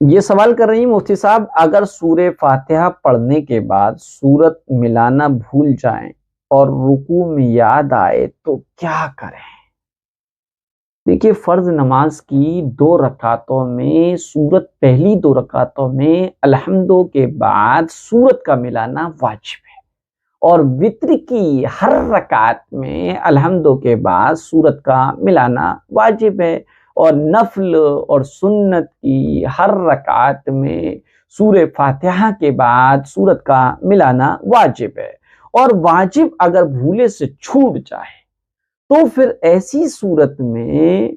یہ سوال کر رہی ہیں مفتی صاحب، اگر سورہ فاتحہ پڑھنے کے بعد سورت ملانا بھول جائیں اور رکوع میں یاد آئے تو کیا کریں؟ دیکھیے، فرض نماز کی 2 رکعتوں میں پہلی 2 رکعتوں میں الحمدو کے بعد سورت کا ملانا واجب ہے، اور وتر کی ہر رکعت میں الحمدو کے بعد سورت کا ملانا واجب ہے، اور نفل اور سنت کی ہر رکعت میں سورہ فاتحہ کے بعد سورت کا ملانا واجب ہے۔ اور واجب اگر بھولے سے چھوٹ جائے تو پھر ایسی صورت میں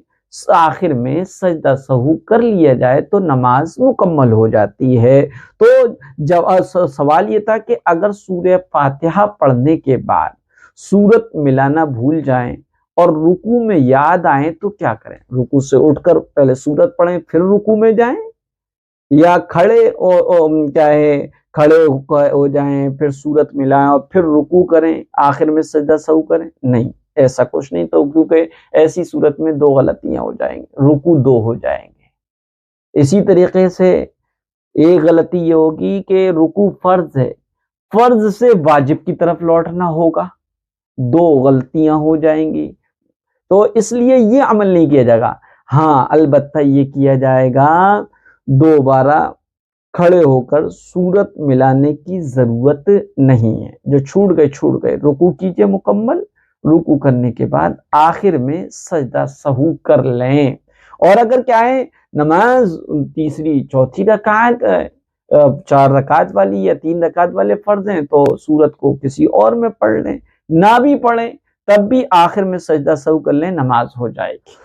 آخر میں سجدہ سہو کر لیا جائے تو نماز مکمل ہو جاتی ہے۔ تو سوال یہ تھا کہ اگر سورہ فاتحہ پڑھنے کے بعد سورت ملانا بھول جائیں اور رکوع میں یاد آئیں تو کیا کریں؟ رکوع سے اٹھ کر پہلے سورت پڑھیں پھر رکوع میں جائیں، یا کھڑے ہو جائیں پھر سورت ملائیں اور پھر رکوع کریں آخر میں سجدہ سہو کریں؟ نہیں، ایسا کچھ نہیں، تو کیونکہ ایسی صورت میں 2 غلطیاں ہو جائیں گی، رکوع 2 ہو جائیں گے۔ اسی طریقے سے ایک غلطی یہ ہوگی کہ رکوع فرض ہے، فرض سے واجب کی طرف لوٹنا ہوگا، 2 غلطیاں ہو جائیں گی، تو اس لیے یہ عمل نہیں کیا جائے گا۔ ہاں، البتہ یہ کیا جائے گا دوبارہ کھڑے ہو کر سورت ملانے کی ضرورت نہیں ہے، جو چھوٹ گئے، رکوع کیجئے مکمل، رکوع کرنے کے بعد آخر میں سجدہ سہو کر لیں۔ اور اگر کیا ہے نماز تیسری چوتھی رکعت 4 رکعت والی یا 3 رکعت والے فرض ہیں تو سورت کو کسی اور میں پڑھ لیں، نہ بھی پڑھیں تب بھی آخر میں سجدہ سہو کر لیں، نماز ہو جائے گی۔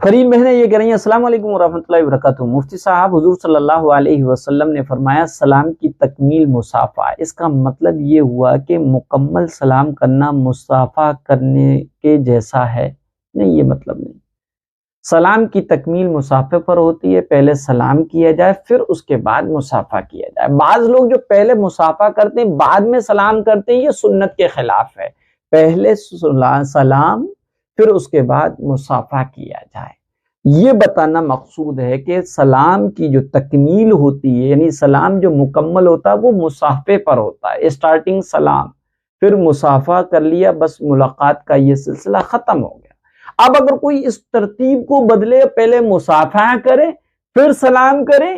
فرین بہنیں یہ کہہ رہی ہیں السلام علیکم ورحمۃ اللہ وبرکاتہ، مفتی صاحب حضور صلی اللہ علیہ وسلم نے فرمایا سلام کی تکمیل مصافحہ، اس کا مطلب یہ ہوا کہ مکمل سلام کرنا مصافحہ کرنے کے جیسا ہے؟ نہیں، یہ مطلب نہیں۔ سلام کی تکمیل مصافحہ پر ہوتی ہے، پہلے سلام کیا جائے پھر اس کے بعد مصافحہ کیا جائے۔ بعض لوگ جو پہلے مصافحہ کرتے ہیں بعد میں سلام کرتے ہیں، یہ سنت کے خلاف ہے، پہلے سلام پھر اس کے بعد مصافحہ کیا جائے۔ یہ بتانا مقصود ہے کہ سلام کی جو تکمیل ہوتی ہے، یعنی سلام جو مکمل ہوتا ہے وہ مصافحے پر ہوتا ہے، اسٹارٹنگ سلام پھر مصافحہ کر لیا، بس ملاقات کا یہ سلسلہ ختم ہو گیا۔ اب اگر کوئی اس ترتیب کو بدلے، پہلے مصافحہ کرے پھر سلام کرے،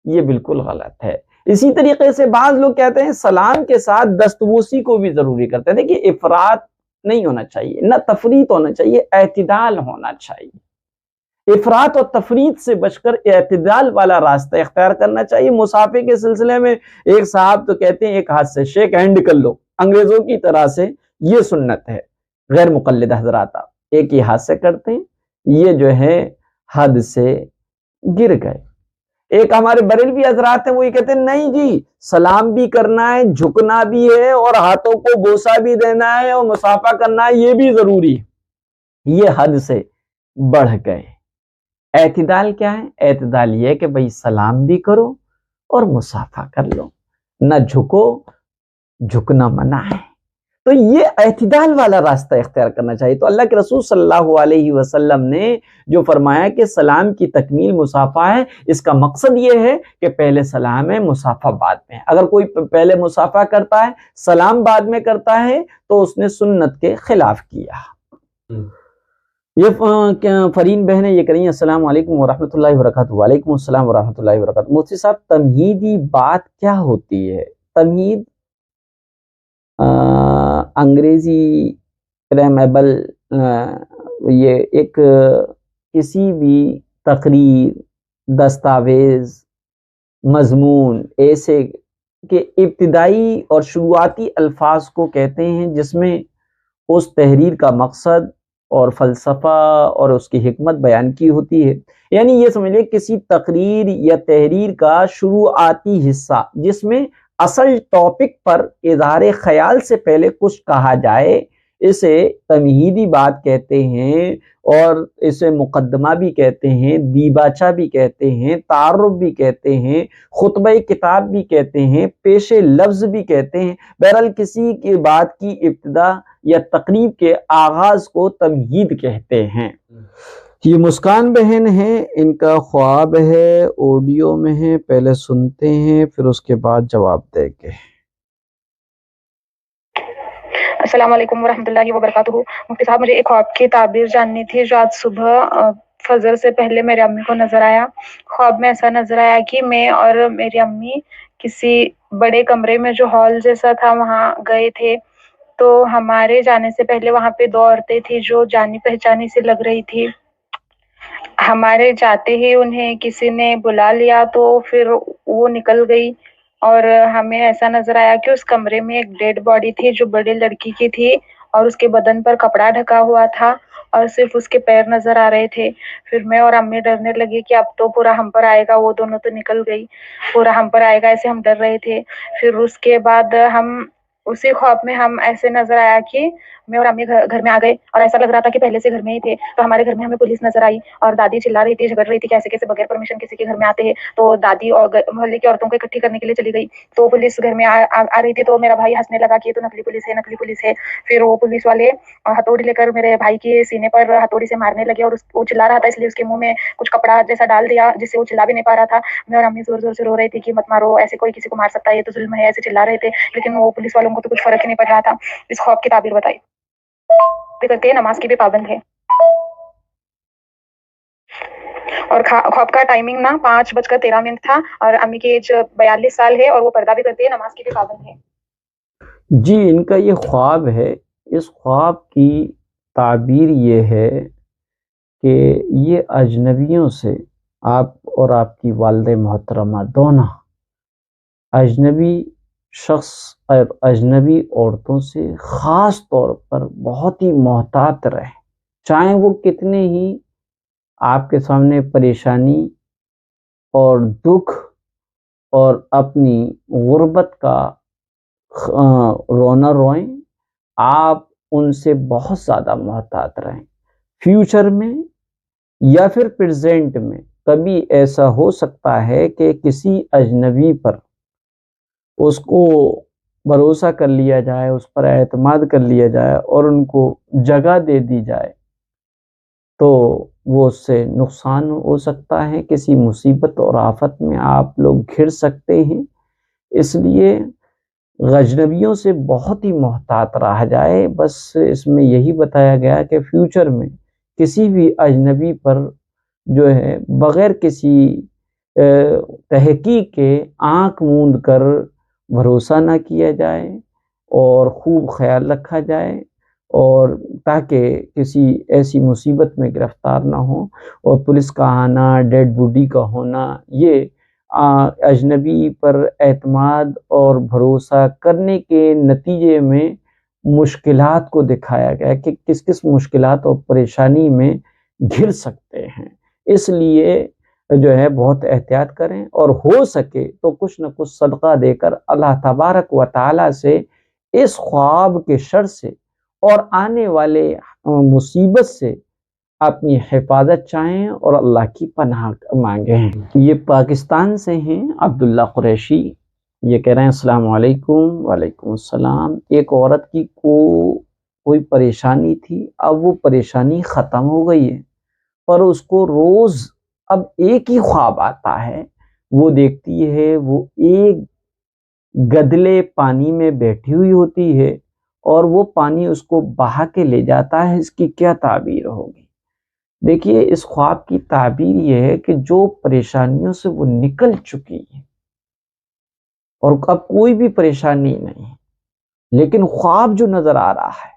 یہ بالکل غلط ہے۔ اسی طریقے سے بعض لوگ کہتے ہیں سلام کے ساتھ دستبوسی کو بھی ضروری کرتے ہیں۔ دیکھیے، افراط نہیں ہونا چاہیے، نہ تفریط ہونا چاہیے، اعتدال ہونا چاہیے۔ افراط اور تفریط سے بچ کر اعتدال والا راستہ اختیار کرنا چاہیے۔ مصافحے کے سلسلے میں ایک صاحب تو کہتے ہیں ایک ہاتھ سے شیک ہینڈ کر لو، انگریزوں کی طرح سے، یہ سنت ہے۔ غیر مقلد حضرات ایک ہی ہاتھ سے کرتے ہیں، یہ جو ہے حد سے گر گئے۔ ایک ہمارے بریلوی حضرات ہیں، وہ یہ کہتے ہیں نہیں جی، سلام بھی کرنا ہے، جھکنا بھی ہے، اور ہاتھوں کو بوسہ بھی دینا ہے، اور مصافحہ کرنا ہے، یہ بھی ضروری ہے۔ یہ حد سے بڑھ گئے۔ اعتدال کیا ہے؟ اعتدال یہ ہے کہ بھئی سلام بھی کرو اور مصافحہ کر لو، نہ جھکو، جھکنا منع ہے۔ تو یہ اعتدال والا راستہ اختیار کرنا چاہیے۔ تو اللہ کے رسول صلی اللہ علیہ وسلم نے جو فرمایا کہ سلام کی تکمیل مصافحہ ہے، اس کا مقصد یہ ہے کہ پہلے سلام ہے، مصافحہ بعد میں ہے۔ اگر کوئی پہلے مصافحہ کرتا ہے سلام بعد میں کرتا ہے تو اس نے سنت کے خلاف کیا۔ یہ فرین بہنیں یہ کریں السلام علیکم ورحمۃ اللہ وبرکاتہ۔ وعلیکم السلام ورحمۃ اللہ وبرکاتہ۔ مفتی صاحب، تمہیدی بات کیا ہوتی ہے؟ تمہید انگریزی پریمیبل، یہ ایک کسی بھی تقریر، دستاویز، مضمون ایسے کہ ابتدائی اور شروعاتی الفاظ کو کہتے ہیں جس میں اس تحریر کا مقصد اور فلسفہ اور اس کی حکمت بیان کی ہوتی ہے۔ یعنی یہ سمجھ لیں کسی تقریر یا تحریر کا شروعاتی حصہ جس میں اصل ٹاپک پر اظہار خیال سے پہلے کچھ کہا جائے، اسے تمہیدی بات کہتے ہیں، اور اسے مقدمہ بھی کہتے ہیں، دیباچہ بھی کہتے ہیں، تعارف بھی کہتے ہیں، خطبہ کتاب بھی کہتے ہیں، پیش لفظ بھی کہتے ہیں۔ بہرحال کسی کی بات کی ابتدا یا تقریب کے آغاز کو تمہید کہتے ہیں۔ یہ مسکان بہن ہیں، ان کا خواب ہے، آڈیو میں ہے، پہلے سنتے ہیں پھر اس کے بعد جواب دیں گے۔ السلام علیکم ورحمۃ اللہ وبرکاتہ۔ مفتی صاحب، مجھے ایک خواب کی تعبیر جاننی تھی جو آج صبح فجر سے پہلے میرے امی کو نظر آیا۔ خواب میں ایسا نظر آیا کہ میں اور میری امی کسی بڑے کمرے میں جو ہال جیسا تھا وہاں گئے تھے، تو ہمارے جانے سے پہلے وہاں پہ دو عورتیں تھیں جو جانی پہچانی سے لگ رہی تھی۔ ہمارے جاتے ہی انہیں کسی نے بلا لیا تو پھر وہ نکل گئی، اور ہمیں ایسا نظر آیا کہ اس کمرے میں ایک ڈیڈ باڈی تھی جو بڑے لڑکی کی تھی، اور اس کے بدن پر کپڑا ڈھکا ہوا تھا اور صرف اس کے پیر نظر آ رہے تھے۔ پھر میں اور امی ڈرنے لگی کہ اب تو پورا ہم پر آئے گا، وہ دونوں تو نکل گئی، پورا ہم پر آئے گا، ایسے ہم ڈر رہے تھے۔ پھر اس کے بعد ہم اسی خواب میں ہم ایسے نظر آیا کہ میں اور امی گھر میں آ گئے، اور ایسا لگ رہا تھا کہ پہلے سے گھر میں ہی تھے۔ تو ہمارے گھر میں ہمیں پولیس نظر آئی اور دادی چلا رہی تھی، جھگڑ رہی تھی کہ ایسے کیسے بغیر پرمیشن کسی کے گھر میں آتے ہیں۔ تو دادی اور محلے کی عورتوں کو اکٹھی کرنے کے لیے چلی گئی، تو پولیس گھر میں آ رہی تھی، تو میرا بھائی ہنسنے لگا کہ یہ تو نکلی پولیس ہے، نکلی پولیس ہے۔ پھر وہ پولیس والے ہتھوڑی لے کر میرے بھائی کے سینے پر ہتھوڑی سے مارنے لگے، اور وہ چلا رہا تھا اس لیے اس کے منہ میں کچھ کپڑا جیسا ڈال دیا جس سے وہ چلا بھی نہیں پا رہا تھا۔ میں اور امی زور زور سے رو رہی تھی کہ مت مارو، ایسے کوئی کسی کو مار سکتا ہے، یہ تو ظلم ہے، ایسے چلا رہے تھے، لیکن وہ پولیس والوں کو تو کچھ فرق ہی نہیں پڑ رہا تھا۔ اس خواب کی تعبیر بتائی کرتے ہیں، نماز کی بھی پابند ہے، اور خواب کا ٹائمنگ نا 5:13 تھا، اور امی کی ایج 42 سال ہے، اور وہ پردہ بھی کرتے ہیں، نماز کی بھی پابند ہے۔ جی، ان کا یہ خواب ہے۔ اس خواب کی تعبیر یہ ہے کہ یہ اجنبیوں سے، آپ اور آپ کی والد محترمہ دونوں اجنبی شخص اور اجنبی عورتوں سے خاص طور پر بہت ہی محتاط رہیں، چاہے وہ کتنے ہی آپ کے سامنے پریشانی اور دکھ اور اپنی غربت کا رونا روئیں، آپ ان سے بہت زیادہ محتاط رہیں۔ فیوچر میں یا پھر پریزنٹ میں کبھی ایسا ہو سکتا ہے کہ کسی اجنبی پر اس کو بھروسہ کر لیا جائے، اس پر اعتماد کر لیا جائے اور ان کو جگہ دے دی جائے، تو وہ اس سے نقصان ہو سکتا ہے، کسی مصیبت اور آفت میں آپ لوگ گھر سکتے ہیں۔ اس لیے اجنبیوں سے بہت ہی محتاط رہا جائے۔ بس اس میں یہی بتایا گیا کہ فیوچر میں کسی بھی اجنبی پر جو ہے بغیر کسی تحقیق کے آنکھ موند کر بھروسہ نہ کیا جائے، اور خوب خیال رکھا جائے، اور تاکہ کسی ایسی مصیبت میں گرفتار نہ ہو۔ اور پولیس کا آنا، ڈیڈ باڈی کا ہونا، یہ اجنبی پر اعتماد اور بھروسہ کرنے کے نتیجے میں مشکلات کو دکھایا گیا کہ کس کس مشکلات اور پریشانی میں گھر سکتے ہیں۔ اس لیے جو ہے بہت احتیاط کریں، اور ہو سکے تو کچھ نہ کچھ صدقہ دے کر اللہ تبارک و تعالی سے اس خواب کے شر سے اور آنے والے مصیبت سے اپنی حفاظت چاہیں اور اللہ کی پناہ مانگیں۔ یہ پاکستان سے ہیں عبداللہ قریشی، یہ کہہ رہے ہیں السلام علیکم۔ وعلیکم السلام۔ ایک عورت کی کوئی پریشانی تھی، اب وہ پریشانی ختم ہو گئی ہے، پر اس کو روز اب ایک ہی خواب آتا ہے۔ وہ دیکھتی ہے وہ ایک گدلے پانی میں بیٹھی ہوئی ہوتی ہے اور وہ پانی اس کو بہا کے لے جاتا ہے۔ اس کی کیا تعبیر ہوگی؟ دیکھیے، اس خواب کی تعبیر یہ ہے کہ جو پریشانیوں سے وہ نکل چکی ہے اور اب کوئی بھی پریشانی نہیں، لیکن خواب جو نظر آ رہا ہے،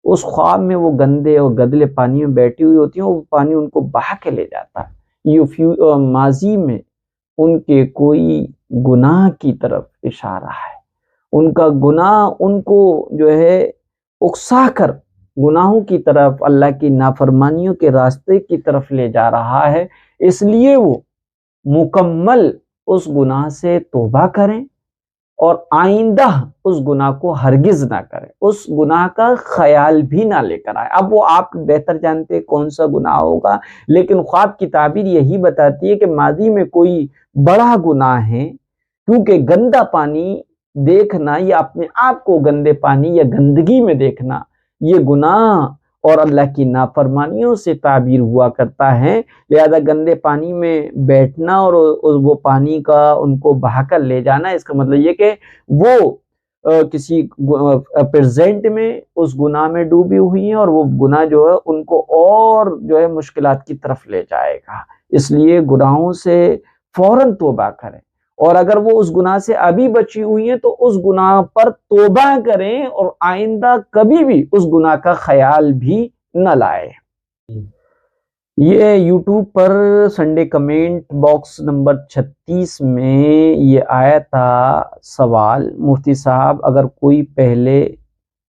اس خواب میں وہ گندے اور گدلے پانی میں بیٹھی ہوئی ہوتی ہیں، وہ پانی ان کو بہا کے لے جاتا ہے۔ یہ ماضی میں ان کے کوئی گناہ کی طرف اشارہ ہے، ان کا گناہ ان کو جو ہے اکسا کر گناہوں کی طرف، اللہ کی نافرمانیوں کے راستے کی طرف لے جا رہا ہے۔ اس لیے وہ مکمل اس گناہ سے توبہ کریں اور آئندہ اس گناہ کو ہرگز نہ کریں، اس گناہ کا خیال بھی نہ لے کر آئے۔ اب وہ آپ بہتر جانتے کون سا گناہ ہوگا، لیکن خواب کی تعبیر یہی بتاتی ہے کہ ماضی میں کوئی بڑا گناہ ہے، کیونکہ گندا پانی دیکھنا یا اپنے آپ کو گندے پانی یا گندگی میں دیکھنا، یہ گناہ اور اللہ کی نافرمانیوں سے تعبیر ہوا کرتا ہے، لہذا گندے پانی میں بیٹھنا اور وہ پانی کا ان کو بہا کر لے جانا، اس کا مطلب یہ کہ وہ کسی پریزنٹ میں اس گناہ میں ڈوبی ہوئی ہیں، اور وہ گناہ جو ہے ان کو اور جو ہے مشکلات کی طرف لے جائے گا۔ اس لیے گناہوں سے فوراً توبہ کریں، اور اگر وہ اس گناہ سے ابھی بچی ہوئی ہیں تو اس گناہ پر توبہ کریں اور آئندہ کبھی بھی اس گناہ کا خیال بھی نہ لائے۔ یہ یوٹیوب پر سنڈے کمنٹ باکس نمبر 36 میں یہ آیا تھا سوال، مفتی صاحب اگر کوئی پہلے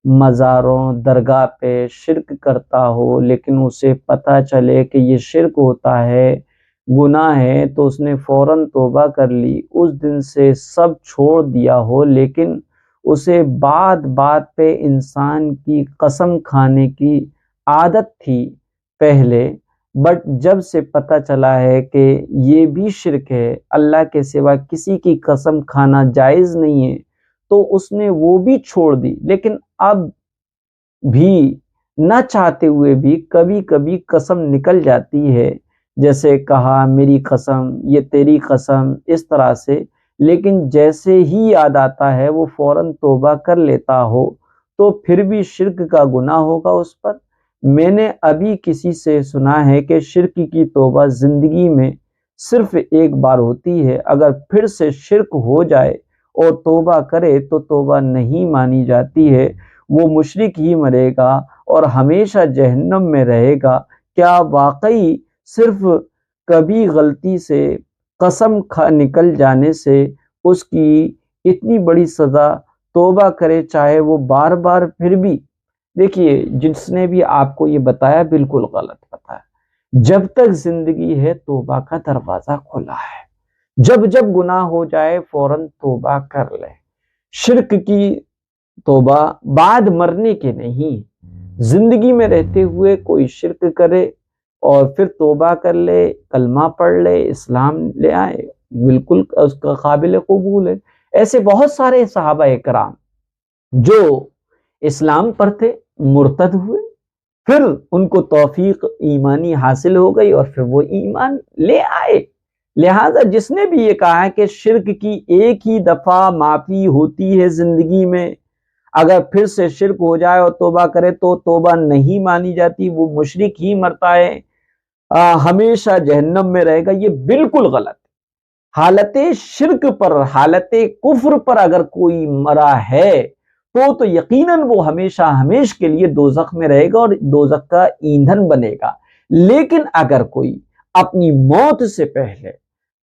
مزاروں درگاہ پہ شرک کرتا ہو لیکن اسے پتہ چلے کہ یہ شرک ہوتا ہے، گناہ ہے، تو اس نے فوراً توبہ کر لی، اس دن سے سب چھوڑ دیا ہو، لیکن اسے بات پہ انسان کی قسم کھانے کی عادت تھی پہلے، بٹ جب سے پتہ چلا ہے کہ یہ بھی شرک ہے، اللہ کے سوا کسی کی قسم کھانا جائز نہیں ہے، تو اس نے وہ بھی چھوڑ دی، لیکن اب بھی نہ چاہتے ہوئے بھی کبھی کبھی قسم نکل جاتی ہے، جیسے کہا میری قسم، یہ تیری قسم، اس طرح سے، لیکن جیسے ہی یاد آتا ہے وہ فوراً توبہ کر لیتا ہو، تو پھر بھی شرک کا گناہ ہوگا اس پر۔ میں نے ابھی کسی سے سنا ہے کہ شرک کی توبہ زندگی میں صرف ایک بار ہوتی ہے، اگر پھر سے شرک ہو جائے اور توبہ کرے تو توبہ نہیں مانی جاتی ہے، وہ مشرک ہی مرے گا اور ہمیشہ جہنم میں رہے گا۔ کیا واقعی صرف کبھی غلطی سے قسم نکل جانے سے اس کی اتنی بڑی سزا، توبہ کرے چاہے وہ بار بار پھر بھی؟ دیکھیے، جس نے بھی آپ کو یہ بتایا بالکل غلط بتایا۔ جب تک زندگی ہے توبہ کا دروازہ کھلا ہے، جب جب گناہ ہو جائے فوراً توبہ کر لے۔ شرک کی توبہ بعد مرنے کے نہیں، زندگی میں رہتے ہوئے کوئی شرک کرے اور پھر توبہ کر لے، کلمہ پڑھ لے، اسلام لے آئے، بالکل اس کا قابل قبول ہے۔ ایسے بہت سارے صحابہ کرام جو اسلام پر تھے، مرتد ہوئے، پھر ان کو توفیق ایمانی حاصل ہو گئی اور پھر وہ ایمان لے آئے۔ لہٰذا جس نے بھی یہ کہا ہے کہ شرک کی ایک ہی دفعہ معافی ہوتی ہے زندگی میں، اگر پھر سے شرک ہو جائے اور توبہ کرے تو توبہ نہیں مانی جاتی، وہ مشرک ہی مرتا ہے، ہمیشہ جہنم میں رہے گا، یہ بالکل غلط ہے۔ حالت شرک پر، حالت کفر پر اگر کوئی مرا ہے تو یقیناً وہ ہمیشہ ہمیش کے لیے دوزخ میں رہے گا اور دوزخ کا ایندھن بنے گا۔ لیکن اگر کوئی اپنی موت سے پہلے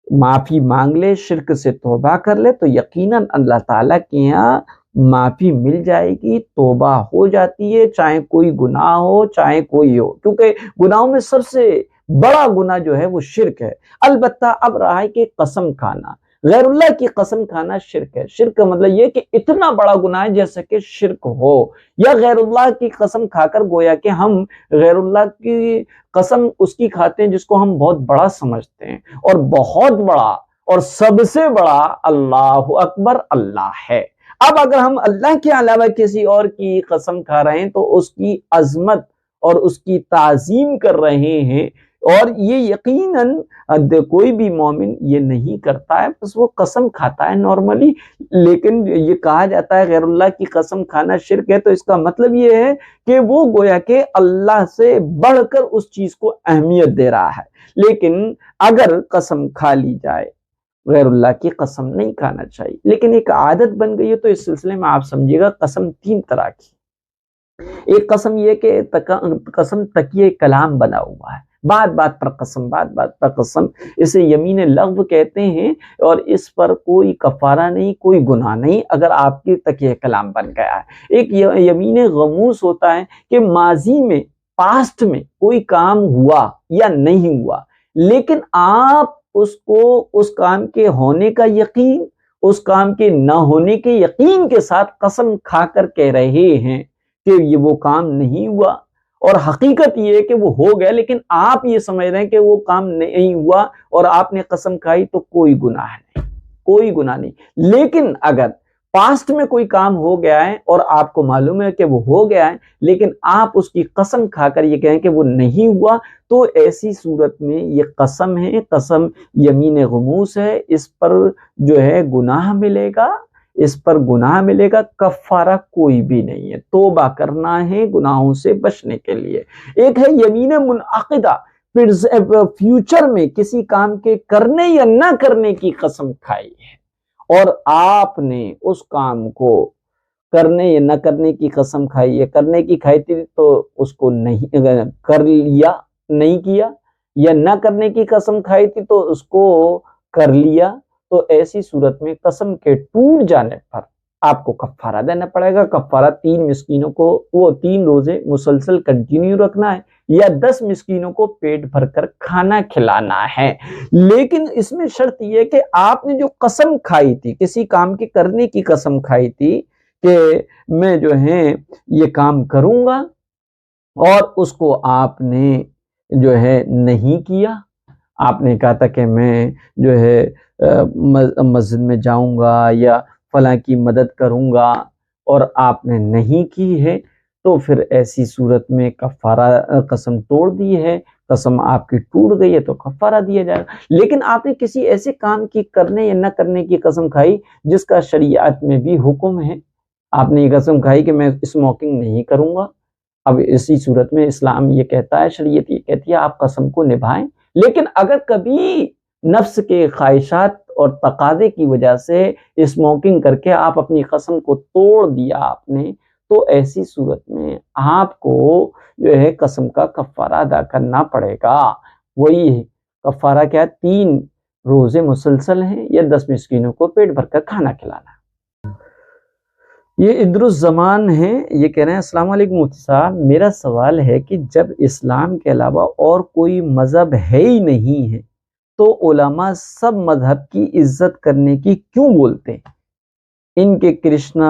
معافی مانگ لے، شرک سے توبہ کر لے، تو یقیناً اللہ تعالیٰ کے یہاں معافی مل جائے گی، توبہ ہو جاتی ہے، چاہے کوئی گناہ ہو چاہے کوئی ہو، کیونکہ گناہوں میں سب سے بڑا گناہ جو ہے وہ شرک ہے۔ البتہ اب رہا ہے کہ قسم کھانا، غیر اللہ کی قسم کھانا شرک ہے۔ شرک کا مطلب یہ کہ اتنا بڑا گناہ ہے جیسے کہ شرک ہو، یا غیر اللہ کی قسم کھا کر گویا کہ ہم غیر اللہ کی قسم اس کی کھاتے ہیں جس کو ہم بہت بڑا سمجھتے ہیں، اور بہت بڑا اور سب سے بڑا اللہ اکبر اللہ ہے۔ اب اگر ہم اللہ کے علاوہ کسی اور کی قسم کھا رہے ہیں تو اس کی عظمت اور اس کی تعظیم کر رہے ہیں، اور یہ یقیناً کوئی بھی مومن یہ نہیں کرتا ہے، بس وہ قسم کھاتا ہے نارملی۔ لیکن یہ کہا جاتا ہے غیر اللہ کی قسم کھانا شرک ہے، تو اس کا مطلب یہ ہے کہ وہ گویا کہ اللہ سے بڑھ کر اس چیز کو اہمیت دے رہا ہے۔ لیکن اگر قسم کھا لی جائے، غیر اللہ کی قسم نہیں کھانا چاہیے، لیکن ایک عادت بن گئی ہے، تو اس سلسلے میں آپ سمجھیے گا قسم 3 طرح کی۔ ایک قسم یہ کہ قسم تکیے کلام بنا ہوا ہے، بات بات پر قسم، بات بات پر قسم، اسے یمین لغو کہتے ہیں، اور اس پر کوئی کفارہ نہیں، کوئی گناہ نہیں اگر آپ کی تکیہ کلام بن گیا ہے۔ ایک یمین غموس ہوتا ہے کہ ماضی میں، پاسٹ میں کوئی کام ہوا یا نہیں ہوا، لیکن آپ اس کو اس کام کے ہونے کا یقین، اس کام کے نہ ہونے کے یقین کے ساتھ قسم کھا کر کہہ رہے ہیں کہ یہ وہ کام نہیں ہوا، اور حقیقت یہ ہے کہ وہ ہو گیا، لیکن آپ یہ سمجھ رہے ہیں کہ وہ کام نہیں ہوا اور آپ نے قسم کھائی، تو کوئی گناہ نہیں، کوئی گناہ نہیں۔ لیکن اگر پاسٹ میں کوئی کام ہو گیا ہے اور آپ کو معلوم ہے کہ وہ ہو گیا ہے، لیکن آپ اس کی قسم کھا کر یہ کہیں کہ وہ نہیں ہوا، تو ایسی صورت میں یہ قسم ہے، قسم یمین غموس ہے، اس پر جو ہے گناہ ملے گا، اس پر گناہ ملے گا، کفارہ کوئی بھی نہیں ہے، توبہ کرنا ہے گناہوں سے بچنے کے لیے۔ ایک ہے یمین منعقدہ، پھر فیوچر میں کسی کام کے کرنے یا نہ کرنے کی قسم کھائی ہے، اور آپ نے اس کام کو کرنے یا نہ کرنے کی قسم کھائی ہے، کرنے کی کھائی تھی تو اس کو نہیں کر لیا، نہیں کیا، یا نہ کرنے کی قسم کھائی تھی تو اس کو کر لیا، تو ایسی صورت میں قسم کے ٹوٹ جانے پر آپ کو کفارہ دینا پڑے گا۔ کفارہ 3 مسکینوں کو وہ 3 روزے مسلسل کنٹینیو رکھنا ہے، یا 10 مسکینوں کو پیٹ بھر کر کھانا کھلانا ہے۔ لیکن اس میں شرط یہ کہ آپ نے جو قسم کھائی تھی، کسی کام کے کرنے کی قسم کھائی تھی کہ میں جو ہے یہ کام کروں گا، اور اس کو آپ نے جو ہے نہیں کیا، آپ نے کہا تھا کہ میں جو ہے مسجد میں جاؤں گا یا فلاں کی مدد کروں گا، اور آپ نے نہیں کی ہے، تو پھر ایسی صورت میں کفارہ، قسم توڑ دی ہے، قسم آپ کی ٹوٹ گئی ہے تو کفارہ دیا جائے گا۔ لیکن آپ نے کسی ایسے کام کی کرنے یا نہ کرنے کی قسم کھائی جس کا شریعت میں بھی حکم ہے، آپ نے یہ قسم کھائی کہ میں اسموکنگ نہیں کروں گا، اب اسی صورت میں اسلام یہ کہتا ہے، شریعت یہ کہتی ہے آپ قسم کو نبھائیں۔ لیکن اگر کبھی نفس کے خواہشات اور تقاضے کی وجہ سے اسموکنگ کر کے آپ اپنی قسم کو توڑ دیا آپ نے، تو ایسی صورت میں آپ کو جو ہے قسم کا کفارہ ادا کرنا پڑے گا۔ وہی ہے کفارہ کیا ہے، 3 روزے مسلسل ہیں یا 10 مسکینوں کو پیٹ بھر کر کھانا کھلانا۔ یہ ادر الزمان ہیں، یہ کہہ رہے ہیں السلام علیکم مفتی صاحب، میرا سوال ہے کہ جب اسلام کے علاوہ اور کوئی مذہب ہے ہی نہیں ہے تو علماء سب مذہب کی عزت کرنے کی کیوں بولتے ہیں؟ ان کے کرشنا،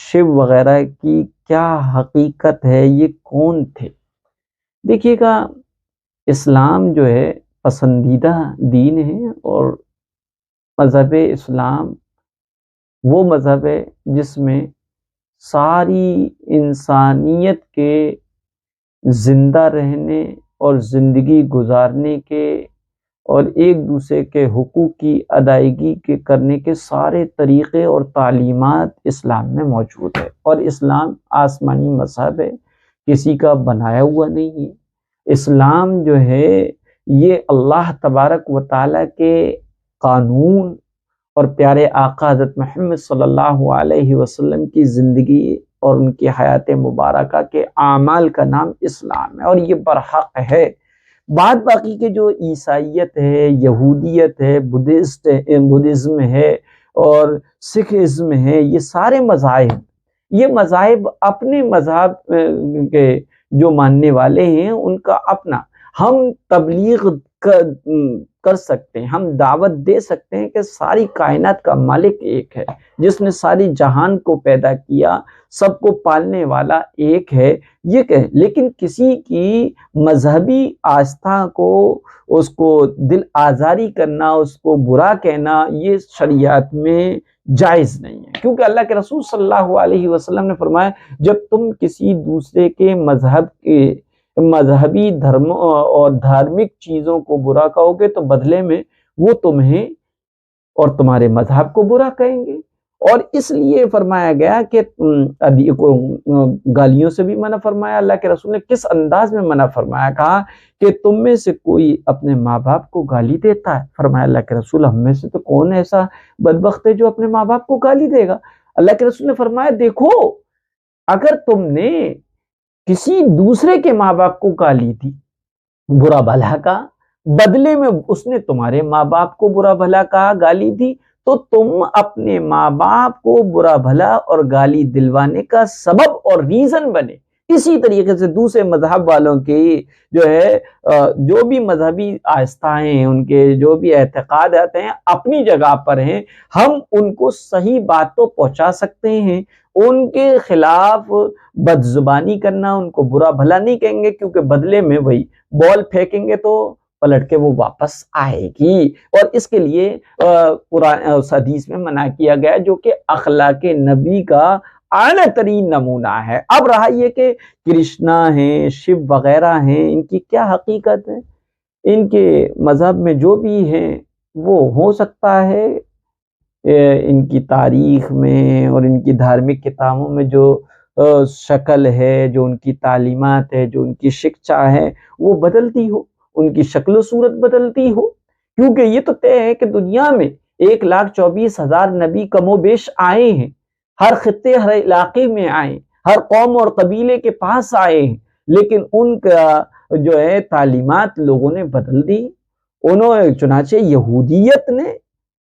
شیو وغیرہ کی کیا حقیقت ہے، یہ کون تھے؟ دیکھیے گا، اسلام جو ہے پسندیدہ دین ہے، اور مذہب اسلام وہ مذہب ہے جس میں ساری انسانیت کے زندہ رہنے اور زندگی گزارنے کے اور ایک دوسرے کے حقوق کی ادائیگی کے کرنے کے سارے طریقے اور تعلیمات اسلام میں موجود ہے۔ اور اسلام آسمانی مذہب ہے، کسی کا بنایا ہوا نہیں ہے۔ اسلام جو ہے یہ اللہ تبارک و تعالیٰ کے قانون اور پیارے آقا حضرت محمد صلی اللہ علیہ وسلم کی زندگی اور ان کی حیات مبارکہ کے اعمال کا نام اسلام ہے، اور یہ برحق ہے۔ بعد باقی کے جو عیسائیت ہے، یہودیت ہے، بدھزم ہے اور سکھزم ہے، یہ سارے مذاہب، یہ مذاہب اپنے مذہب کے جو ماننے والے ہیں ان کا اپنا، ہم تبلیغ کر سکتے ہیں، ہم دعوت دے سکتے ہیں کہ ساری کائنات کا مالک ایک ہے، جس نے ساری جہان کو پیدا کیا، سب کو پالنے والا ایک ہے، یہ کہیں، لیکن کسی کی مذہبی آستھا کو، اس کو دل آزاری کرنا، اس کو برا کہنا، یہ شریعت میں جائز نہیں ہے، کیونکہ اللہ کے رسول صلی اللہ علیہ وسلم نے فرمایا جب تم کسی دوسرے کے مذہب کے مذہبی دھرم اور دھارمک چیزوں کو برا کہو گے تو بدلے میں وہ تمہیں اور تمہارے مذہب کو برا کہیں گے۔ اور اس لیے فرمایا گیا کہ گالیوں سے بھی منع فرمایا، اللہ کے رسول نے کس انداز میں منع فرمایا، کہا کہ تم میں سے کوئی اپنے ماں باپ کو گالی دیتا ہے، فرمایا اللہ کے رسول ہم میں سے تو کون ایسا بدبخت ہے جو اپنے ماں باپ کو گالی دے گا؟ اللہ کے رسول نے فرمایا دیکھو، اگر تم نے کسی دوسرے کے ماں باپ کو گالی دی، برا بھلا کہا، بدلے میں اس نے تمہارے ماں باپ کو برا بھلا کہا، گالی دی، تو تم اپنے ماں باپ کو برا بھلا اور گالی دلوانے کا سبب اور ریزن بنے۔ اسی طریقے سے دوسرے مذہب والوں کی جو ہے جو بھی مذہبی آستھائیں ہیں، ان کے جو بھی اعتقادات ہیں اپنی جگہ پر ہیں، ہم ان کو صحیح بات تو پہنچا سکتے ہیں، ان کے خلاف بد زبانی کرنا، ان کو برا بھلا نہیں کہیں گے، کیونکہ بدلے میں وہی بال پھینکیں گے تو پلٹ کے وہ واپس آئے گی، اور اس کے لیے قرآن حدیث میں منع کیا گیا، جو کہ اخلاق نبی کا اعلیٰ ترین نمونہ ہے۔ اب رہا یہ کہ کرشنا ہیں، شیو وغیرہ ہیں، ان کی کیا حقیقت ہے؟ ان کے مذہب میں جو بھی ہیں وہ ہو سکتا ہے ان کی تاریخ میں اور ان کی دھارمک کتابوں میں جو شکل ہے، جو ان کی تعلیمات ہے، جو ان کی شکچا ہے، وہ بدلتی ہو، ان کی شکل و صورت بدلتی ہو، کیونکہ یہ تو طے ہے کہ دنیا میں 1,24,000 نبی کم و بیش آئے ہیں، ہر خطے ہر علاقے میں آئے، ہر قوم اور قبیلے کے پاس آئے ہیں، لیکن ان کا جو ہے تعلیمات لوگوں نے بدل دی۔ چنانچہ یہودیت نے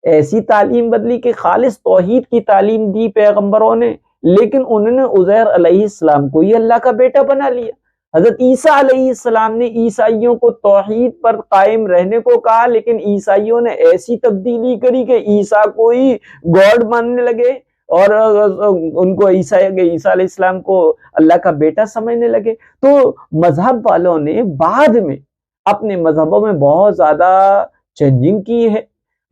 ایسی تعلیم بدلی کہ خالص توحید کی تعلیم دی پیغمبروں نے، لیکن انہوں نے عزیر علیہ السلام کو ہی اللہ کا بیٹا بنا لیا۔ حضرت عیسیٰ علیہ السلام نے عیسائیوں کو توحید پر قائم رہنے کو کہا، لیکن عیسائیوں نے ایسی تبدیلی کری کہ عیسیٰ کو ہی گاڈ ماننے لگے، اور ان کو عیسیٰ علیہ السلام کو اللہ کا بیٹا سمجھنے لگے۔ تو مذہب والوں نے بعد میں اپنے مذہبوں میں بہت زیادہ چینجنگ کی ہے۔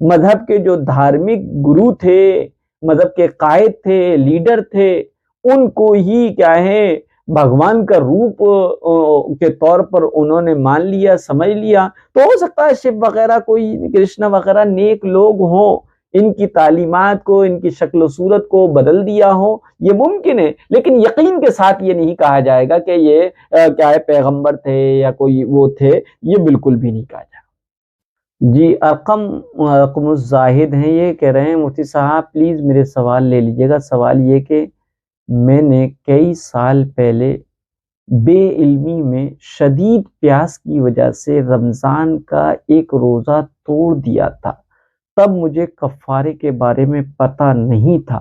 مذہب کے جو دھارمک گرو تھے، مذہب کے قائد تھے، لیڈر تھے، ان کو ہی کیا ہے بھگوان کا روپ کے طور پر انہوں نے مان لیا، سمجھ لیا۔ تو ہو سکتا ہے شیو وغیرہ، کوئی کرشنا وغیرہ نیک لوگ ہوں، ان کی تعلیمات کو، ان کی شکل و صورت کو بدل دیا ہو، یہ ممکن ہے، لیکن یقین کے ساتھ یہ نہیں کہا جائے گا کہ یہ کیا ہے پیغمبر تھے یا کوئی وہ تھے، یہ بالکل بھی نہیں کہا جائے گا۔ جی ارقم الزاہد ہیں، یہ کہہ رہے ہیں مفتی صاحب پلیز میرے سوال لے لیجئے گا۔ سوال یہ کہ میں نے کئی سال پہلے بے علمی میں شدید پیاس کی وجہ سے رمضان کا ایک روزہ توڑ دیا تھا، تب مجھے کفارے کے بارے میں پتہ نہیں تھا،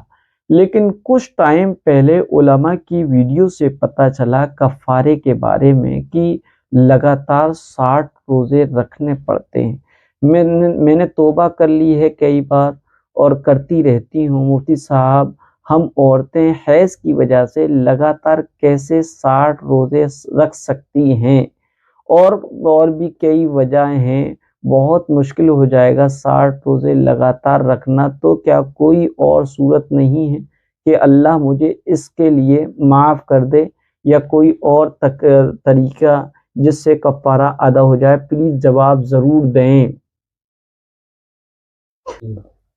لیکن کچھ ٹائم پہلے علماء کی ویڈیو سے پتہ چلا کفارے کے بارے میں کہ لگاتار 60 روزے رکھنے پڑتے ہیں۔ میں نے توبہ کر لی ہے کئی بار اور کرتی رہتی ہوں۔ مفتی صاحب ہم عورتیں حیض کی وجہ سے لگاتار کیسے 60 روزے رکھ سکتی ہیں؟ اور بھی کئی وجہ ہیں، بہت مشکل ہو جائے گا 60 روزے لگاتار رکھنا، تو کیا کوئی اور صورت نہیں ہے کہ اللہ مجھے اس کے لیے معاف کر دے، یا کوئی اور طریقہ جس سے کفارہ ادا ہو جائے؟ پلیز جواب ضرور دیں۔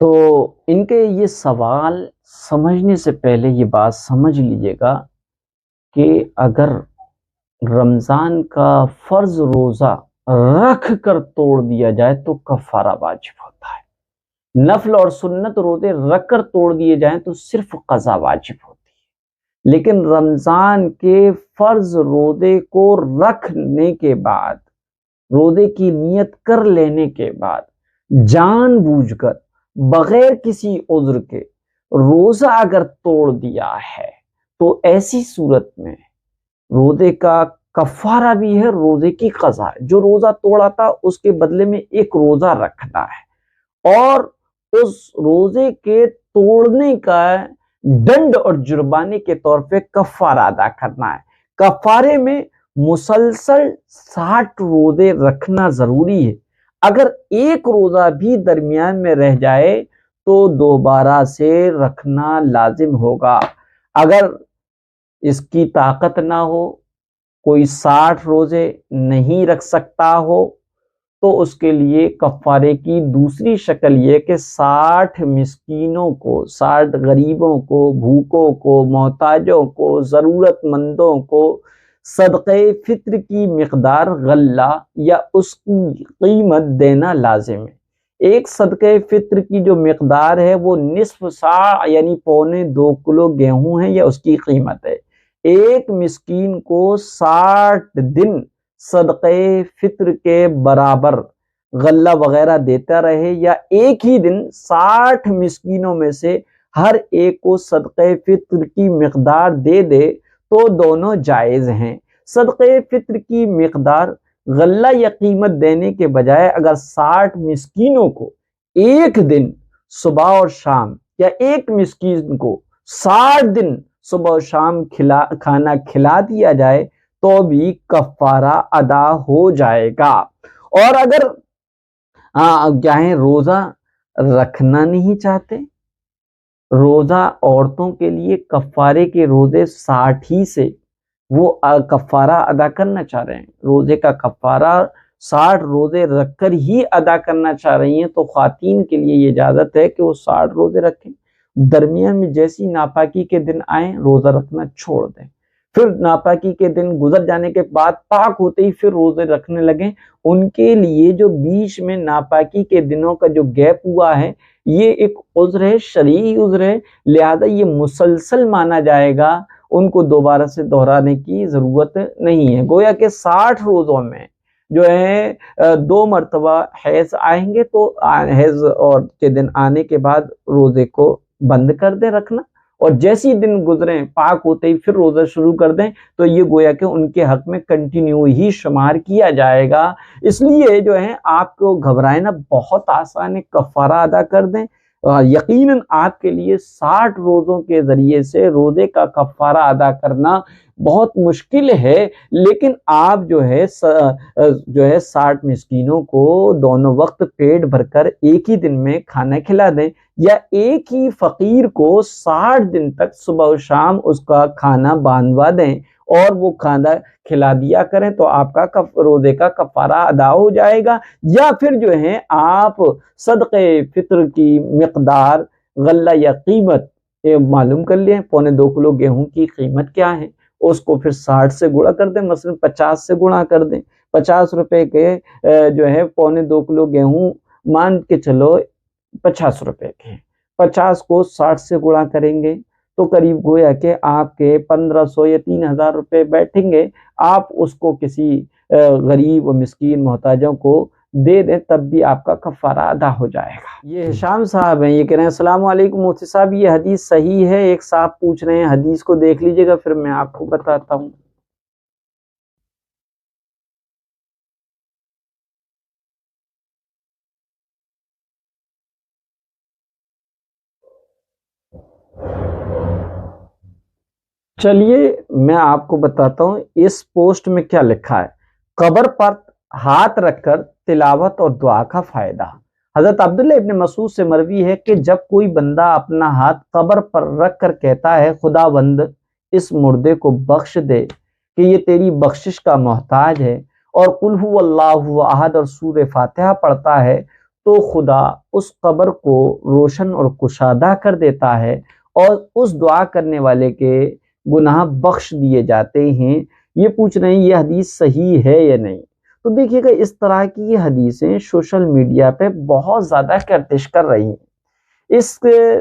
تو ان کے یہ سوال سمجھنے سے پہلے یہ بات سمجھ لیجئے گا کہ اگر رمضان کا فرض روزہ رکھ کر توڑ دیا جائے تو کفارہ واجب ہوتا ہے، نفل اور سنت روزے رکھ کر توڑ دیے جائیں تو صرف قضا واجب ہوتی ہے۔ لیکن رمضان کے فرض روزے کو رکھنے کے بعد، روزے کی نیت کر لینے کے بعد، جان بوجھ کر بغیر کسی عذر کے روزہ اگر توڑ دیا ہے تو ایسی صورت میں روزے کا کفارہ بھی ہے، روزے کی قضا ہے۔ جو روزہ توڑا تھا اس کے بدلے میں ایک روزہ رکھنا ہے، اور اس روزے کے توڑنے کا ڈنڈ اور جرمانے کے طور پہ کفارہ ادا کرنا ہے۔ کفارے میں مسلسل 60 روزے رکھنا ضروری ہے۔ اگر ایک روزہ بھی درمیان میں رہ جائے تو دوبارہ سے رکھنا لازم ہوگا۔ اگر اس کی طاقت نہ ہو، کوئی 60 روزے نہیں رکھ سکتا ہو، تو اس کے لیے کفارے کی دوسری شکل یہ کہ 60 مسکینوں کو، 60 غریبوں کو، بھوکوں کو، محتاجوں کو، ضرورت مندوں کو صدقہ فطر کی مقدار غلہ یا اس کی قیمت دینا لازم ہے۔ ایک صدقہ فطر کی جو مقدار ہے وہ نصف صاع یعنی 1.25 کلو گیہوں ہے، یا اس کی قیمت ہے۔ ایک مسکین کو 60 دن صدقہ فطر کے برابر غلہ وغیرہ دیتا رہے، یا ایک ہی دن 60 مسکینوں میں سے ہر ایک کو صدقہ فطر کی مقدار دے دے تو دونوں جائز ہیں۔ صدقہ فطر کی مقدار غلہ یا قیمت دینے کے بجائے اگر 60 مسکینوں کو ایک دن صبح اور شام، یا ایک مسکین کو 60 دن صبح و شام کھانا کھلا دیا جائے تو بھی کفارہ ادا ہو جائے گا۔ اور اگر کیا ہے روزہ رکھنا نہیں چاہتے، روزہ عورتوں کے لیے کفارے کے روزے 60 ہی سے وہ کفارہ ادا کرنا چاہ رہے ہیں، روزے کا کفارہ 60 روزے رکھ کر ہی ادا کرنا چاہ رہی ہیں، تو خواتین کے لیے یہ اجازت ہے کہ وہ 60 روزے رکھیں، درمیان میں جیسی ناپاکی کے دن آئیں روزہ رکھنا چھوڑ دیں، پھر ناپاکی کے دن گزر جانے کے بعد پاک ہوتے ہی پھر روزے رکھنے لگیں۔ ان کے لیے جو بیچ میں ناپاکی کے دنوں کا جو گیپ ہوا ہے یہ ایک عذر ہے، شرعی عذر ہے، لہذا یہ مسلسل مانا جائے گا، ان کو دوبارہ سے دہرانے کی ضرورت نہیں ہے۔ گویا کہ 60 روزوں میں جو ہے 2 مرتبہ حیض آئیں گے تو حیض اور کے دن آنے کے بعد روزے کو بند کر دیں رکھنا، اور جیسی دن گزریں پاک ہوتے ہی پھر روزہ شروع کر دیں، تو یہ گویا کہ ان کے حق میں کنٹینیو ہی شمار کیا جائے گا۔ اس لیے جو ہے آپ کو گھبرائیں نہ، بہت آسان ہے، کفارہ ادا کر دیں۔ یقیناً آپ کے لیے 60 روزوں کے ذریعے سے روزے کا کفارہ ادا کرنا بہت مشکل ہے، لیکن آپ جو ہے 60 مسکینوں کو دونوں وقت پیٹ بھر کر ایک ہی دن میں کھانا کھلا دیں، یا ایک ہی فقیر کو 60 دن تک صبح و شام اس کا کھانا باندھوا دیں اور وہ کھانا کھلا دیا کریں، تو آپ کا روزے کا کفارہ ادا ہو جائے گا۔ یا پھر جو ہے آپ صدقہ فطر کی مقدار غلہ یا قیمت معلوم کر لیں، 2.25 کلو گیہوں کی قیمت کیا ہے، اس کو پھر 60 سے گڑا کر دیں، مثلا 50 سے گڑا کر دیں، 50 روپے کے جو ہے 2.25 کلو گیہوں مان کے چلو 50 روپے کے، 50 کو 60 سے گڑا کریں گے تو قریب گویا کہ آپ کے 1500 یا 3000 روپے بیٹھیں گے، آپ اس کو کسی غریب و مسکین محتاجوں کو دے دیں، تب بھی آپ کا کفارہ ادا ہو جائے گا۔ یہ ہشام صاحب ہیں، یہ کہہ رہے ہیں السلام علیکم مفتی صاحب، یہ حدیث صحیح ہے؟ ایک صاحب پوچھ رہے ہیں، حدیث کو دیکھ لیجئے گا پھر میں آپ کو بتاتا ہوں۔ چلیے میں آپ کو بتاتا ہوں اس پوسٹ میں کیا لکھا ہے۔ قبر پر ہاتھ رکھ کر تلاوت اور دعا کا فائدہ۔ حضرت عبداللہ ابن مسعود سے مروی ہے کہ جب کوئی بندہ اپنا ہاتھ قبر پر رکھ کر کہتا ہے خداوند اس مردے کو بخش دے کہ یہ تیری بخشش کا محتاج ہے، اور قل هو اللہ احد اور سورہ فاتحہ پڑھتا ہے، تو خدا اس قبر کو روشن اور کشادہ کر دیتا ہے اور اس دعا کرنے والے کے گناہ بخش دیے جاتے ہیں۔ یہ پوچھ رہے ہیں یہ حدیث صحیح ہے یا نہیں؟ تو دیکھیے گا اس طرح کی یہ حدیثیں سوشل میڈیا پہ بہت زیادہ گردش کر رہی ہیں۔ اس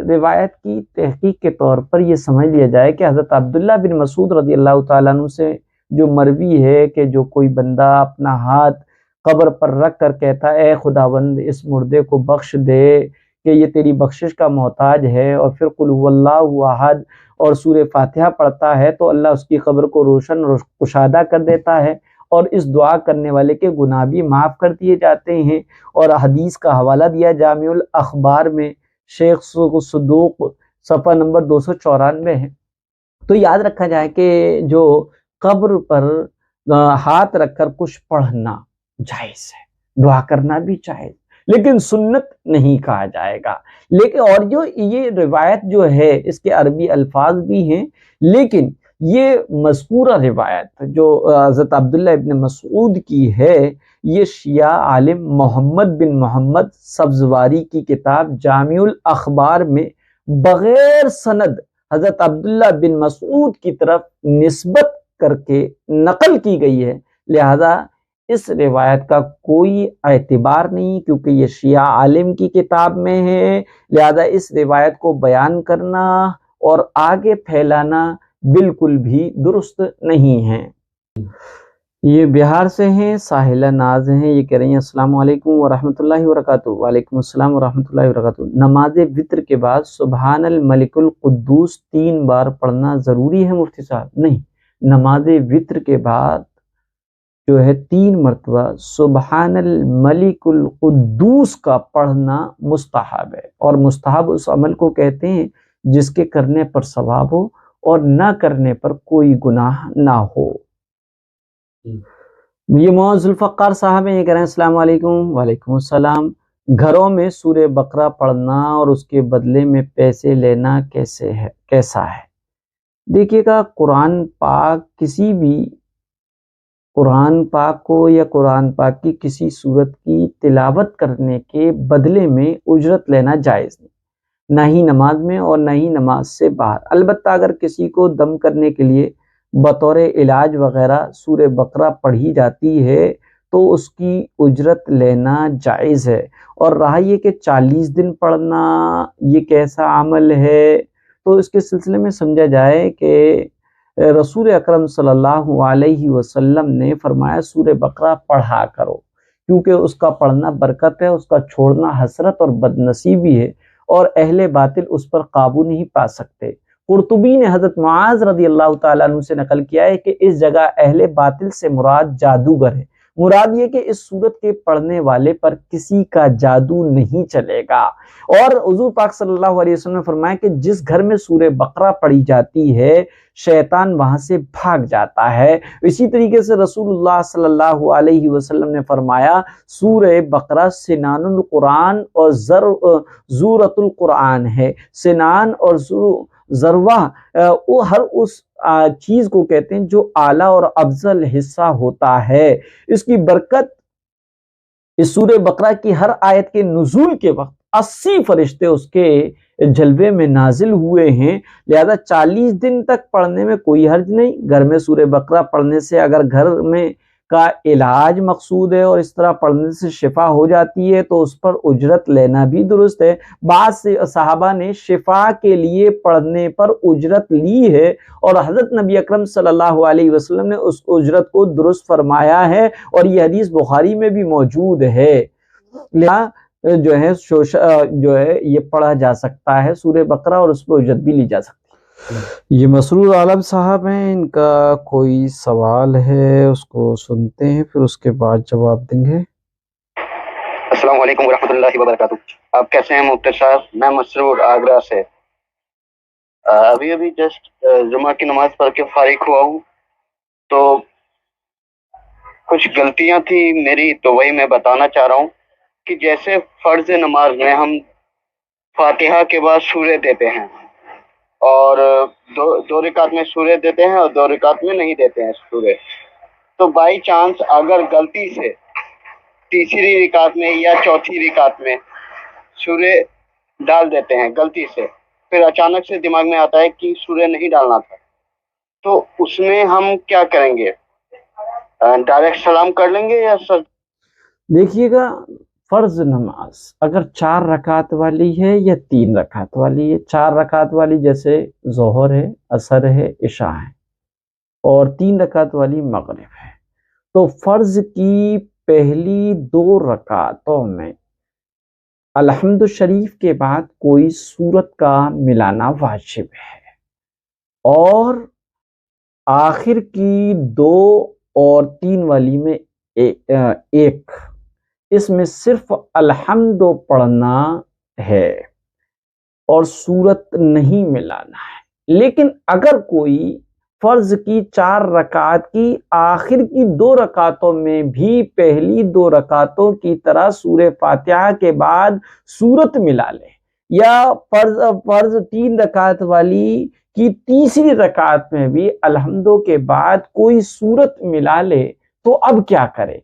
روایت کی تحقیق کے طور پر یہ سمجھ لیا جائے کہ حضرت عبداللہ بن مسعود رضی اللہ تعالیٰ عنہ سے جو مروی ہے کہ جو کوئی بندہ اپنا ہاتھ قبر پر رکھ کر کہتا ہے اے خداوند اس مردے کو بخش دے کہ یہ تیری بخشش کا محتاج ہے، اور پھر قل هو اللہ احد اور سورہ فاتحہ پڑھتا ہے، تو اللہ اس کی قبر کو روشن اور کشادہ کر دیتا ہے اور اس دعا کرنے والے کے گناہ بھی معاف کر دیے جاتے ہیں۔ اور حدیث کا حوالہ دیا جامع الاخبار میں، شیخ صدوق صفحہ نمبر 294 ہے۔ تو یاد رکھا جائے کہ جو قبر پر ہاتھ رکھ کر کچھ پڑھنا جائز ہے، دعا کرنا بھی جائز، لیکن سنت نہیں کہا جائے گا۔ لیکن اور جو یہ روایت جو ہے اس کے عربی الفاظ بھی ہیں، لیکن یہ مذکورہ روایت جو حضرت عبداللہ ابن مسعود کی ہے، یہ شیعہ عالم محمد بن محمد سبزواری کی کتاب جامع الاخبار میں بغیر سند حضرت عبداللہ بن مسعود کی طرف نسبت کر کے نقل کی گئی ہے، لہذا اس روایت کا کوئی اعتبار نہیں، کیونکہ یہ شیعہ عالم کی کتاب میں ہے، لہذا اس روایت کو بیان کرنا اور آگے پھیلانا بالکل بھی درست نہیں ہے۔ یہ بہار سے ہیں، ساحلہ ناز ہیں، یہ کہہ رہی ہیں السلام علیکم ورحمۃ اللہ وبرکاتہ۔ وعلیکم السلام ورحمۃ اللہ وبرکاتہ۔ نماز وتر کے بعد سبحان الملک القدوس 3 بار پڑھنا ضروری ہے مفتی صاحب؟ نہیں، نماز وتر کے بعد جو ہے 3 مرتبہ سبحان الملک القدوس کا پڑھنا مستحب ہے، اور مستحب اس عمل کو کہتے ہیں جس کے کرنے پر ثواب ہو اور نہ کرنے پر کوئی گناہ نہ ہو۔ یہ محمد ذوالفقار صاحب ہیں، یہ کہہ رہے ہیں السلام علیکم۔ وعلیکم السلام۔ گھروں میں سورہ بقرہ پڑھنا اور اس کے بدلے میں پیسے لینا کیسا ہے؟ دیکھیے گا، قرآن پاک کسی بھی قرآن پاک کو یا قرآن پاک کی کسی صورت کی تلاوت کرنے کے بدلے میں اجرت لینا جائز نہیں، نہ ہی نماز میں اور نہ ہی نماز سے باہر۔ البتہ اگر کسی کو دم کرنے کے لیے بطور علاج وغیرہ سورہ بقرہ پڑھی جاتی ہے تو اس کی اجرت لینا جائز ہے۔ اور رہا یہ کہ 40 دن پڑھنا یہ کیسا عمل ہے، تو اس کے سلسلے میں سمجھا جائے کہ رسول اکرم صلی اللہ علیہ وسلم نے فرمایا سورہ بقرہ پڑھا کرو، کیونکہ اس کا پڑھنا برکت ہے، اس کا چھوڑنا حسرت اور بدنصیبی ہے، اور اہل باطل اس پر قابو نہیں پا سکتے۔ قرطبی نے حضرت معاذ رضی اللہ تعالیٰ عنہ سے نقل کیا ہے کہ اس جگہ اہل باطل سے مراد جادوگر ہے۔ مراد یہ کہ اس سورت کے پڑھنے والے پر کسی کا جادو نہیں چلے گا۔ اور حضور پاک صلی اللہ علیہ وسلم نے فرمایا کہ جس گھر میں سورہ بقرہ پڑھی جاتی ہے شیطان وہاں سے بھاگ جاتا ہے۔ اسی طریقے سے رسول اللہ صلی اللہ علیہ وسلم نے فرمایا سورہ بقرہ سنان القرآن اور زورت القرآن ہے۔ سنان اور ذروہ وہ ہر اس چیز کو کہتے ہیں جو اعلیٰ اور افضل حصہ ہوتا ہے۔ اس کی برکت اس سورہ بقرہ کی ہر آیت کے نزول کے وقت 80 فرشتے اس کے جلوے میں نازل ہوئے ہیں، لہذا 40 دن تک پڑھنے میں کوئی حرج نہیں۔ گھر میں سورہ بقرہ پڑھنے سے اگر گھر میں کا علاج مقصود ہے اور اس طرح پڑھنے سے شفا ہو جاتی ہے تو اس پر اجرت لینا بھی درست ہے۔ بعض صحابہ نے شفا کے لیے پڑھنے پر اجرت لی ہے، اور حضرت نبی اکرم صلی اللہ علیہ وسلم نے اس اجرت کو درست فرمایا ہے، اور یہ حدیث بخاری میں بھی موجود ہے۔ لہذا جو ہے یہ پڑھا جا سکتا ہے سورہ بقرہ، اور اس پر اجرت بھی لی جا سکتی ہے۔ یہ مسرور عالم صاحب ہیں، ان کا کوئی سوال ہے، اس کو سنتے ہیں پھر اس کے بعد جواب دیں گے۔ السلام علیکم ورحمۃ اللہ وبرکاتہ۔ آپ کیسے ہیں مفتی صاحب؟ میں مسرور آگرہ سے۔ ابھی جسٹ جمعہ کی نماز پڑھ کے فارغ ہوا ہوں، تو کچھ غلطیاں تھی میری، تو وہی میں بتانا چاہ رہا ہوں کہ جیسے فرض نماز میں ہم فاتحہ کے بعد سورہ دیتے ہیں، اور دو رکعت میں سورہ دیتے ہیں اور 2 رکعت میں نہیں دیتے ہیں سورہ، تو بائی چانس اگر غلطی سے تیسری رکعت میں یا چوتھی رکعت میں سورہ ڈال دیتے ہیں غلطی سے، پھر اچانک سے دماغ میں آتا ہے کہ سورہ نہیں ڈالنا تھا، تو اس میں ہم کیا کریں گے؟ ڈائریکٹ سلام کر لیں گے یا سر؟ دیکھیے گا، فرض نماز اگر 4 رکعت والی ہے یا 3 رکعت والی ہے، 4 رکعت والی جیسے ظہر ہے، عصر ہے، عشاء ہے، اور 3 رکعت والی مغرب ہے، تو فرض کی پہلی 2 رکعتوں میں الحمد شریف کے بعد کوئی سورت کا ملانا واجب ہے، اور آخر کی 2 اور 3 والی میں ایک اس میں صرف الحمد پڑھنا ہے اور سورت نہیں ملانا ہے۔ لیکن اگر کوئی فرض کی 4 رکعت کی آخر کی 2 رکعتوں میں بھی پہلی 2 رکعتوں کی طرح سورہ فاتحہ کے بعد سورت ملا لے، یا فرض 3 رکعت والی کی تیسری رکعت میں بھی الحمدو کے بعد کوئی سورت ملا لے، تو اب کیا کرے؟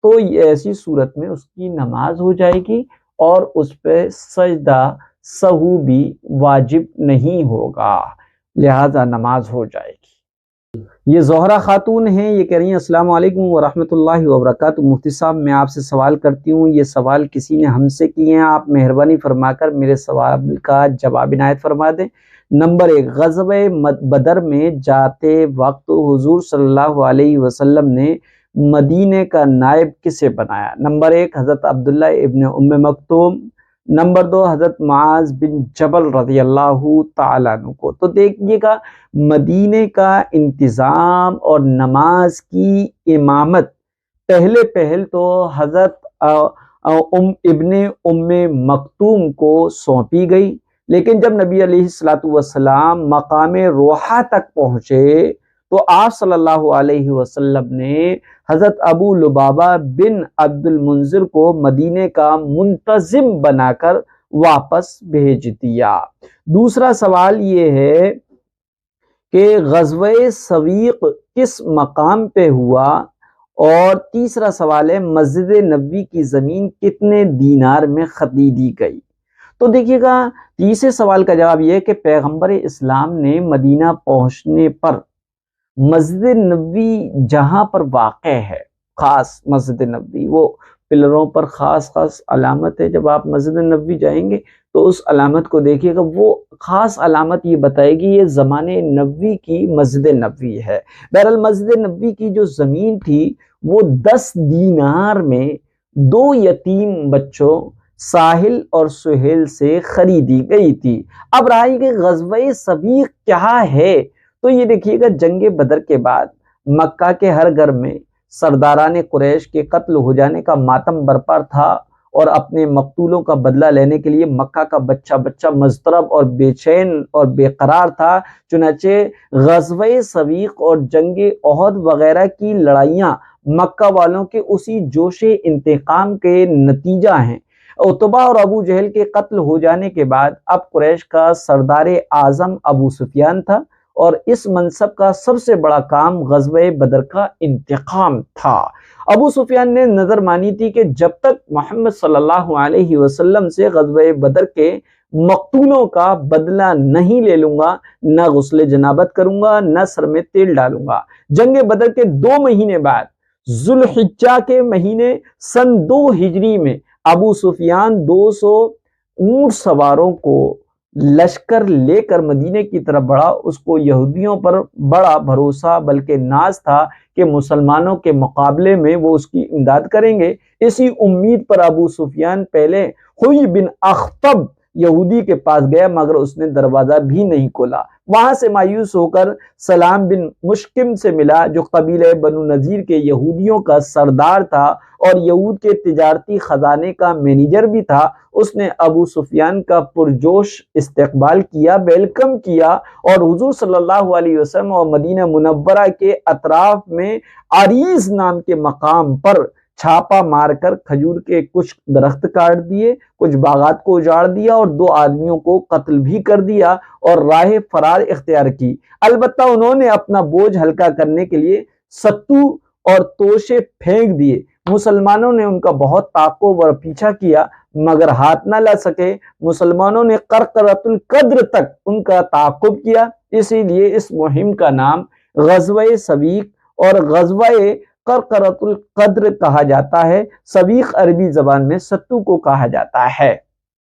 تو ایسی صورت میں اس کی نماز ہو جائے گی، اور اس پہ سجدہ سہو بھی واجب نہیں ہوگا، لہذا نماز ہو جائے گی۔ یہ زہرہ خاتون ہیں، یہ کہہ رہی ہیں السلام علیکم ورحمۃ اللہ وبرکاتہ۔ مفتی صاحب میں آپ سے سوال کرتی ہوں، یہ سوال کسی نے ہم سے کیے ہیں، آپ مہربانی فرما کر میرے سوال کا جواب عنایت فرما دیں۔ نمبر 1، غزوہ بدر میں جاتے وقت حضور صلی اللہ علیہ وسلم نے مدینے کا نائب کسے بنایا؟ نمبر 1، حضرت عبداللہ ابن ام مکتوم۔ نمبر 2، حضرت معاذ بن جبل رضی اللہ تعالیٰ عنہ کو۔ تو دیکھیے گا، مدینے کا انتظام اور نماز کی امامت پہل تو حضرت ابن ام مکتوم کو سونپی گئی، لیکن جب نبی علیہ الصلوۃ والسلام مقام روحہ تک پہنچے تو آپ صلی اللہ علیہ وسلم نے حضرت ابو لبابہ بن عبد المنذر کو مدینے کا منتظم بنا کر واپس بھیج دیا۔ دوسرا سوال یہ ہے کہ غزوہ سویق کس مقام پہ ہوا، اور تیسرا سوال ہے مسجد نبوی کی زمین کتنے دینار میں خریدی گئی۔ تو دیکھیے گا تیسرے سوال کا جواب یہ ہے کہ پیغمبر اسلام نے مدینہ پہنچنے پر مسجد نبوی جہاں پر واقع ہے، خاص مسجد نبوی، وہ پلروں پر خاص علامت ہے، جب آپ مسجد نبوی جائیں گے تو اس علامت کو دیکھیے گا، وہ خاص علامت یہ بتائے گی یہ زمانے نبوی کی مسجد نبوی ہے۔ بہرحال مسجد نبوی کی جو زمین تھی وہ 10 دینار میں 2 یتیم بچوں ساحل اور سہیل سے خریدی گئی تھی۔ اب رہی کہ غزوہ سویق کیا ہے، تو یہ دیکھیے گا جنگ بدر کے بعد مکہ کے ہر گھر میں سرداران قریش کے قتل ہو جانے کا ماتم برپا تھا، اور اپنے مقتولوں کا بدلہ لینے کے لیے مکہ کا بچہ مضطرب اور بے چین اور بے قرار تھا۔ چنانچہ غزوہ سویق اور جنگ احد وغیرہ کی لڑائیاں مکہ والوں کے اسی جوش انتقام کے نتیجہ ہیں۔ عتبہ اور ابو جہل کے قتل ہو جانے کے بعد اب قریش کا سردار اعظم ابو سفیان تھا، اور اس منصب کا سب سے بڑا کام غزوہ بدر کا انتقام تھا۔ ابو سفیان نے نظر مانی تھی کہ جب تک محمد صلی اللہ علیہ وسلم سے غزوہ بدر کے مقتولوں کا بدلہ نہیں لے لوں گا، نہ غسل جنابت کروں گا، نہ سر میں تیل ڈالوں گا۔ جنگ بدر کے 2 مہینے بعد ذوالحجہ کے مہینے سن 2 ہجری میں ابو سفیان 200 اونٹ سواروں کو لشکر لے کر مدینے کی طرف بڑھا۔ اس کو یہودیوں پر بڑا بھروسہ بلکہ ناز تھا کہ مسلمانوں کے مقابلے میں وہ اس کی امداد کریں گے۔ اسی امید پر ابو سفیان پہلے حوی بن اخطب یہودی کے پاس گیا، مگر اس نے دروازہ بھی نہیں کھولا۔ وہاں سے مایوس ہو کر سلام بن مشکم سے ملا، جو قبیلہ بنو نذیر کے یہودیوں کا سردار تھا اور یہود کے تجارتی خزانے کا مینیجر بھی تھا۔ اس نے ابو سفیان کا پرجوش استقبال کیا، ویلکم کیا، اور حضور صلی اللہ علیہ وسلم اور مدینہ منورہ کے اطراف میں عریض نام کے مقام پر چھاپا مار کر کھجور کے کچھ درخت کاٹ دیے، کچھ باغات کو اجاڑ دیا اور 2 آدمیوں کو قتل بھی کر دیا اور راہ فرار اختیار کی۔ البتہ انہوں نے اپنا بوجھ ہلکا کرنے کے لیے ستو اور توشے پھینک دیے۔ مسلمانوں نے ان کا بہت تعاقب اور پیچھا کیا، مگر ہاتھ نہ لا سکے۔ مسلمانوں نے قرقرۃ القدر تک ان کا تعاقب کیا، اسی لیے اس مہم کا نام غزوہ سویق اور غزوہ قرقرۃ القدر کہا جاتا ہے۔ سویق عربی زبان میں ستو کو کہا جاتا ہے۔